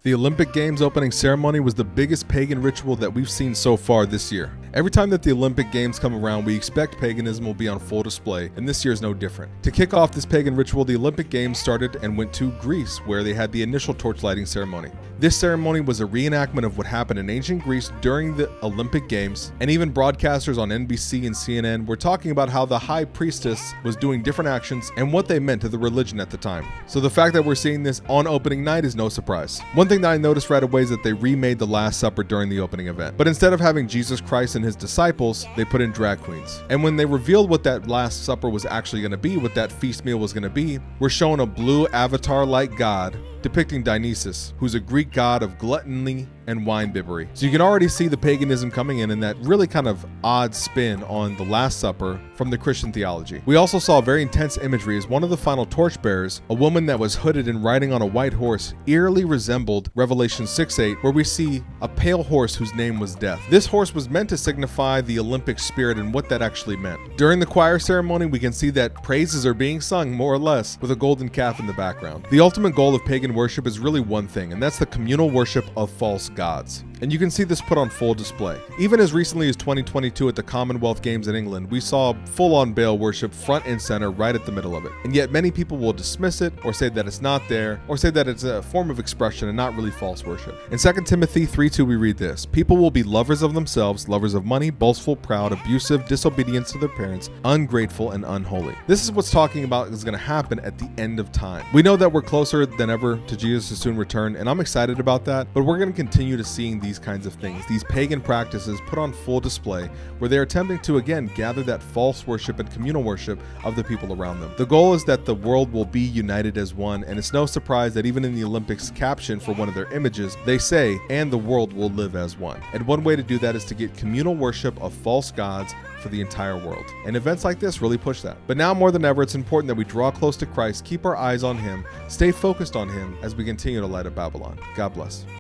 The Olympic Games opening ceremony was the biggest pagan ritual that we've seen so far this year. Every time that the Olympic Games come around, we expect paganism will be on full display, and this year is no different. To kick off this pagan ritual, the Olympic Games started and went to Greece, where they had the initial torch lighting ceremony. This ceremony was a reenactment of what happened in ancient Greece during the Olympic Games, and even broadcasters on NBC and CNN were talking about how the high priestess was doing different actions and what they meant to the religion at the time. So the fact that we're seeing this on opening night is no surprise. One thing that I noticed right away is that they remade the Last Supper during the opening event. But instead of having Jesus Christ and his disciples, they put in drag queens. And when they revealed what that Last Supper was actually going to be, what that feast meal was going to be, we're shown a blue avatar-like god depicting Dionysus, who's a Greek god of gluttony and wine-bibbery. So you can already see the paganism coming in and that really kind of odd spin on the Last Supper from the Christian theology. We also saw very intense imagery as one of the final torchbearers, a woman that was hooded and riding on a white horse, eerily resembled Revelation 6:8, where we see a pale horse whose name was Death. This horse was meant to signify the Olympic spirit and what that actually meant. During the choir ceremony, we can see that praises are being sung more or less with a golden calf in the background. The ultimate goal of pagan worship is really one thing, and that's the communal worship of false gods. And you can see this put on full display. Even as recently as 2022 at the Commonwealth Games in England, we saw full-on Baal worship front and center right at the middle of it. And yet many people will dismiss it or say that it's not there or say that it's a form of expression and not really false worship. In 2 Timothy 3:2 we read this: "People will be lovers of themselves, lovers of money, boastful, proud, abusive, disobedient to their parents, ungrateful, and unholy." This is what's talking about is going to happen at the end of time. We know that we're closer than ever to Jesus' soon return, and I'm excited about that, but we're going to continue to seeing these kinds of things, these pagan practices put on full display, where they're attempting to again gather that false worship and communal worship of the people around them. The goal is that the world will be united as one, and it's no surprise that even in the Olympics caption for one of their images, they say, "And the world will live as one." And one way to do that is to get communal worship of false gods for the entire world. And events like this really push that. But now more than ever, it's important that we draw close to Christ, keep our eyes on him, stay focused on him as we continue to light up Babylon. God bless.